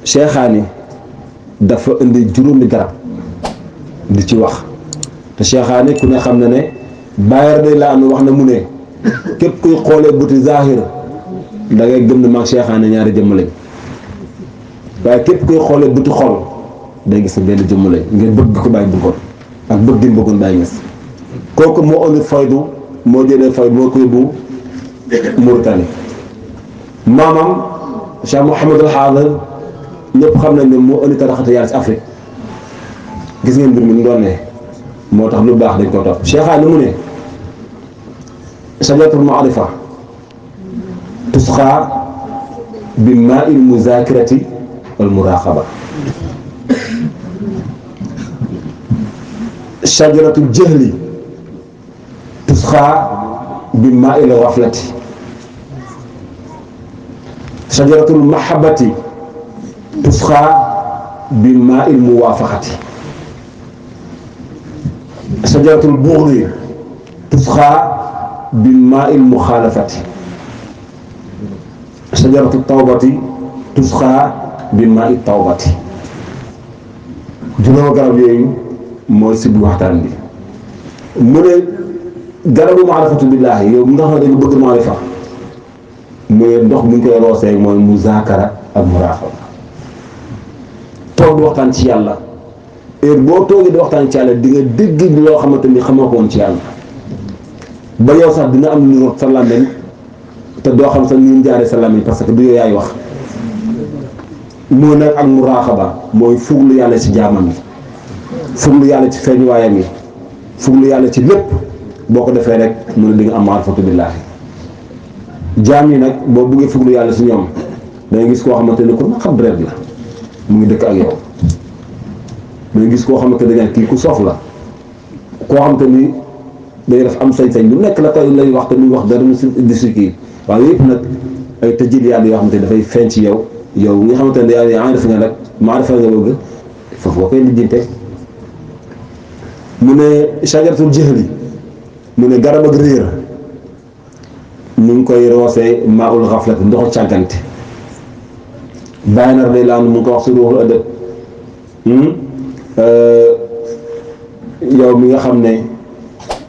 Cheikhaani dafa indi juróomi garab di ci wax te Cheikhaani ku ne xam na ne Baye radiyallaahu anhu wax na mu ne képp kuy xoolee bëti zahir da ngay gëm ne maag Cheikhaani ñaari jëmm lañ waaye képp kuy xoolee bëti xol day gis ne benn jëmm lañ ngir bëgg ko Baye bëggoon ak bëgg gi bëggoon Baye Niass kooku moo indi faydu moo jëlee faydu moo ko yóbbu Mauritanie maamam Cheikh Mouhamadul Haadar ñëpp xam nañ ne moo indi tariqatu yàlla ci Afrique gis ngeen mbir mi mu doon ne moo tax lu baax dañ ko topp Cheikhaani mu ne sajaratul maarifa tusxaa bi maa il muzaakirati wal muraqaba sajaratul jahli tusxaa bi maa il gaflati sajaratul mahabbati tusxaa bi maa il muwaafaqati sajaratul bughdi tusxaa bi maa il muxaalafati sajaratul tawbati tusxaa bi maa il tawbati juróom garab yooyu mooy si waxtaan bi mu ne garabu maarifatu billaahi yow mi nga xam ne dañu bëgg maarifa mu ne ndox bu ñu koy roosee mooy muzaakara ak muraqaba toog di waxtaan ci yàlla heure boo toogee di waxtaan ci yàlla di nga dégg loo xamante ni xamoo ko woon ci yàlla ba yow sax dina am lu rot sa làmmiñ te doo xam sax ni mu jaaree sa làmmiñ parce que du yow yaay wax moo nag ak muraqaba mooy fuglu yàlla ci jaamam yi fuglu yàlla ci feeñuwaayam yi fuglu yàlla ci lépp boo ko defee rek mu ne di nga am maarifatu billaahi jaam yi nag boo buggee fuglu yàlla si ñoom dangay gis koo xamante ni ku naqab deret la mu ngi dëkk ak yow dangay gis koo xamante ne kii ku soof la koo xamante ni day def am sañ-sañ lu nekk la koy lay wax te muy wax dara mu si di si kii waaye yëpp nag ay tëjil yàlla yoo xamante ni dafay feeñ ci yow yow nga xamante ne yaa def nga rek maarifa nga bëgg foofu boo koy lijjante mu ne sajaratul jahli mu ne garab ak réer ñu ngi koy roosee maaul xaflat ndoxu càggante bàyyi na day laan mu ngi ko wax si ruuxul adab yow mi nga xam ne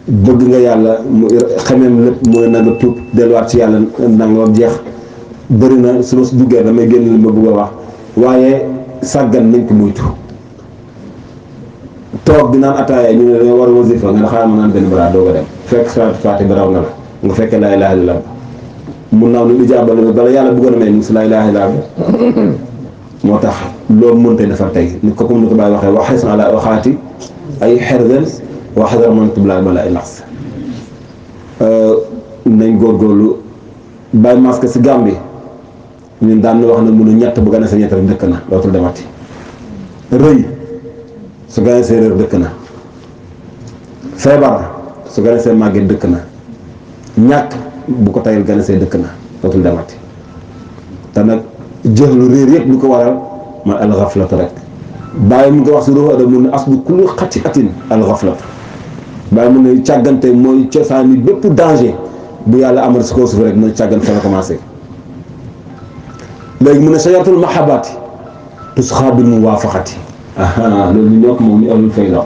bëgg nga yàlla mu xamem lépp mu ne na nga tuub delluwaat ci yàlla nanga ba jeex bëri na su ma si duggee damay génn li ma bëgg a wax waaye sàggan nañ ko muytu toog di naan ataaya ñu ne dañoo war a wasifa nga ne xaaral ma naan benn balaa doo ko dem fekk salaatu faati bi raw na la nga fekkee laa ilaaha illallaah mun naa lu ijaaba la bala yàlla bëggoon a may si laa ilaaha illallaah moo tax loolu mënta defar tey ni ko comme ni ko Baye waxee wax xes ala waxaati ay xerdel wa xadar man tubla bala ay lax nañ góorgóorlu Baye masque si Gàmbi ñun daan na wax ne mun a ñett bu gane sa ñett rek dëkk na dootul demati rëy su gane see réer dëkk na feebar su gane see màgget dëkk na ñàkk bu ko tayal gane see dëkk na dootul demati te nag jëxlu réer yëpp lu ko waral man al xaflatu rek Baye mu ngi wax si ruuxu adab mu ne aslu kullu xati atin al xaflatu Baye mu ne càggante mooy cosaan yi bépp danger bu yàlla amal si kaw suuf rek mooy càggante fa la commencé léegi mu ne sajaratul mahabati tusxaa bil muwaafaqati loolu ñu ñoo ko moom ni ahlul fayda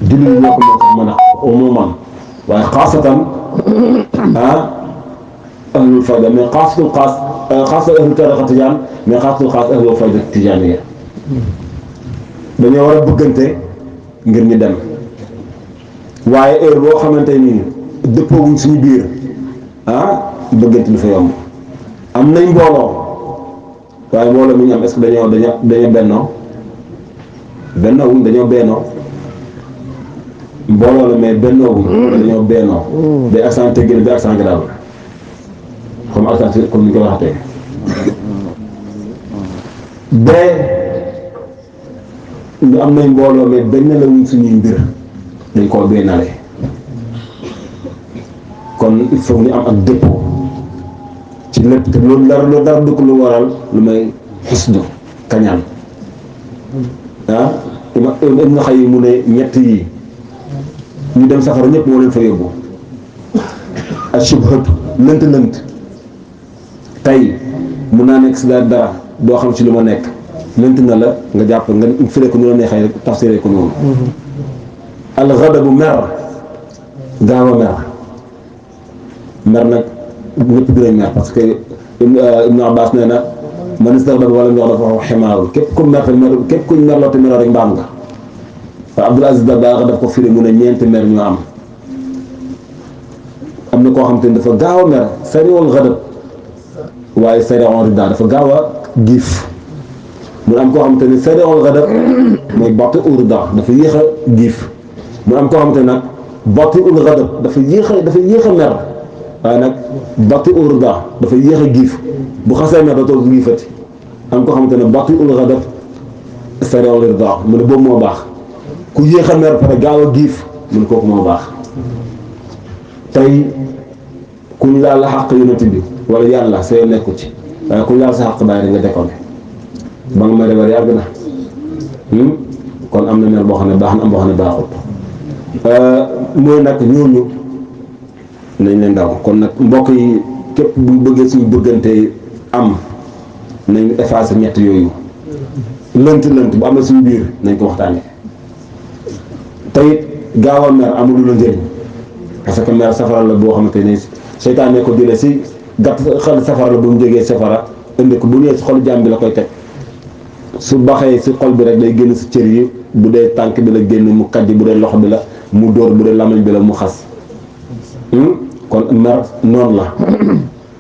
jullit ñoo ko moom sax mën a umuman waaye xaasatan ahlul fayda mais xaasatul xaasa ahlul tariqa tijaan mais xaasatul xaas ahlul fayda tijaaniya dañoo war a bëggante ngir ñu dem waaye heure boo xamante ni dëppoowuñ suñu biir bëggante du fa yomb am nañ mbooloo waaye mbooloo mi ñu am est-ce que dañoo bennoo wuñ dañoo bennoo mbooloo la mais bennoo wuñ dañoo bennoo day accent teggin bi accent grave comme accent comme ni ko waxatee ñu am nañ mbooloo mais benn la wuñ suñuy mbir dañ koo bennale kon il faut ñu am ak dëppoo ci lépp te loolu dara du ko lu waral lu may xusdu kañaan Ibn Xayyim mu ne ñett yi ñu dem safara ñëpp moo leen fa yóbbu ak shubhatu lënt tey mun naa nekk si dara doo xam ci lu ma nekk lënt na la nga jàpp nga firee ko nu la neexee rek tafsiree ko noonu al ghadabu mer gaaw a mer nag ñëpp dinañ mer parce que Ibnu Abbas nee na man istaghdaba wala ñox dafa wax ximaarul képp ku mer képp kuñ merloo te meroo rek mbaam nga waaw Abdul Aziz Dabakh daf ko firi mu ne ñeenti mer ñoo am na koo xam te ne dafa gaaw a mer sari'ul ghadab waaye sari'ul rida dafa gaaw a giif mu am koo xam te ne sari'ul ghadab mooy bati'ur rida dafa yéex a giif mu am koo xam te nag bati'ul ghadab dafa yéex a mer waaye nag bati'ur rida dafa yéex a giif bu xasee mer dootoo giifati am koo xam te ne bati'ul ghadab sari'ul rida mu ne boobu moo baax ku yéex a mer pare gaaw a giif mu ne kooku moo baax tey kuñ laal la xàq yonent bi wala yàlla soo nekku ci waaye kuñ laal sa xàq bàyyi rek nga déconné ba nga may defar yàgg na kon am na mer boo xam ne baax na am boo xam ne baaxut mooy nag ñooñu nañ leen daw kon nag mbokk yi képp bu bëggee suñu bëggante am nañ effacé ñett yooyu lënt bu am na suñu biir nañ ko waxtaane tey gaaw a mer amul lu la njëriñ parce que mer safara la boo xamante ni seytaane ko jëlee si gàtt xel safara la bu mu jógee safara indi ko bu ñëwee si xolu jaam bi la koy teg su baxee si xol bi rek day génn si cër yi bu dee tànk bi la génn mu kàjj bu dee loxo bi la mu dóor bu dee lamañ bi la mu xas kon mer noonu la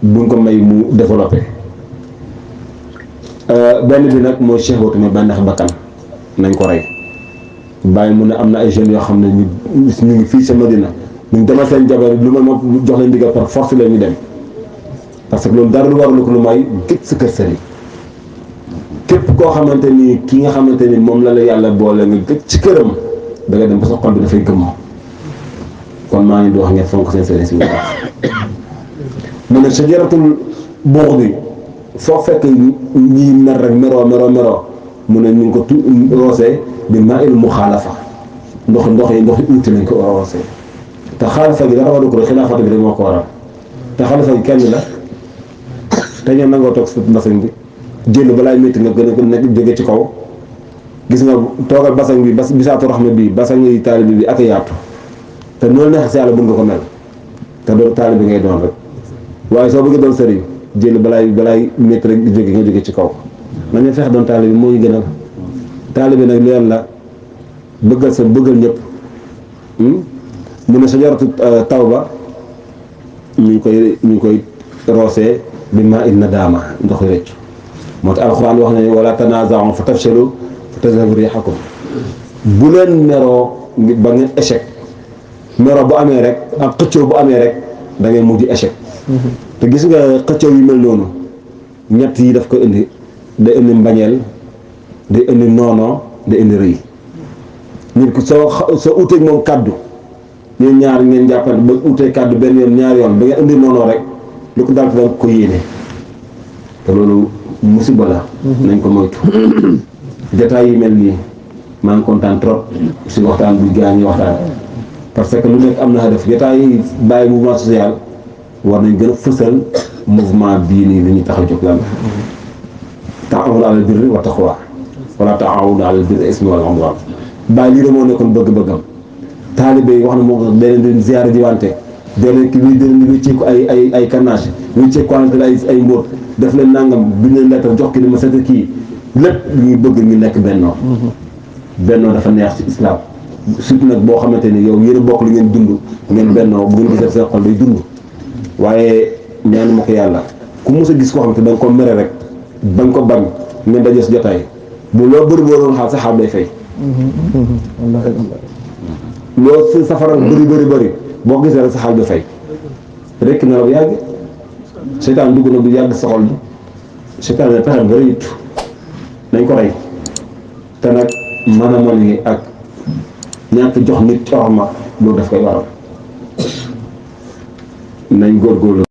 buñ ko may mu développé benn bi nag mooy shahwatu mais bànneex bakkan nañ ko rey bàyyi mu ne am na ay jeunes yoo xam ne ñu ngi fii sa Madina ñu demal seen jabar lu ma moom jox leen ndigal par force la ñu dem parce que loolu dara lu warul ko lu may gëj sa kër sëriñ képp koo xamante ni ki nga xamante ni moom la yàlla boole nga gëj ci këram da nga dem ba sa xol bi dafay gëmm kon maa ngi di wax ngeen fonk seen sëriñ si bu baax mu ne sajaratul buux bi foo fekk ñii mer rek meroo mu ne ñu ngi ko roosee bi maa il muxaalafa ndox yi uuti lañ ko roosee te xaalifa gi dara waru ko rek xilaafata bi rek moo ko waral te xaalifa gi kenn la te ñoom nangoo toog si basang bi jël balaay métti nga gën a nekk jóge ci kaw gis nga toogal basang bi bisaatu raxma bi basang yi taalibi bi ak yaatu te noonu neex si yàlla mën nga ko mel te doon taalibi ngay doon rek waaye soo bëggee doon sëriñ jël balaay métti rek nga jóge ci kaw nañu fexe doon taalibi moo ñu gënal taalibi nag leen la bëggal sa bëggal ñëpp mu ne sajaratu tawba ñu ngi koy roosee bi maa in nadaama ndox yu rëcc moo tax alxuraan wax ne wala tanaaza'u fa tafshalu fa tadhhabu riihukum bu leen meroo ba ngeen échec meroo bu amee rek ak xëccoo bu amee rek da ngeen mujj échec te gis nga xëccoo yu mel noonu ñett yi daf ko indi day indi mbañeel day indi noonoo day indi rëy nit ku soo uteeg moom kàddu ñeen ñaar ngeen jàppante ba utee kàddu benn yoon ñaari yoon ba ngeen indi noonoo rek lu ko daal danga ko yéene te loolu musiba la nañ ko moytu jataay yi mel nii maa ngi kontaan trop si waxtaan bi gaa ñi waxtaan parce que lu nekk am na def jataay yi bàyyi mouvement social war nañ gën a fësal mouvement bii nii li ñu tax a jóg lan taawunu alal birri wa taqwa wala taawunu alal birri ismi wal udwan bàyyi lii de moo nekkoon bëgg-bëggam taalibe yi wax na moo ko deneen di ziyaare di wante deneen ki deneen di wécceeku ay carnage wécceeku ay mbóot def leen nangam biñ leen lettre jox ki ni ma seet kii lépp ñu bëgg ñu nekk bennoo dafa neex ci islam surtout nag boo xamante ni yow yéen a bokk li ngeen dund ngeen bennoo bu ngeen gisee seen xol day dund waaye ñaanu ma ko yàlla ku mos a gis koo xamante da nga ko mere rek bañ ko bañ ngeen daje si jotaay bu loo bëri boo doon xaal sa xaal day fay loo si safara bëri boo gisee rek sa xaal day fay rekk na la bu yàgg seytaan dugg na bu yàgg sa xol bi seytaan ne pexem bëri it nañ ko rey te nag mën a mën yi ak ñàkk jox nit orma loolu daf koy waral nañ góorgóorlu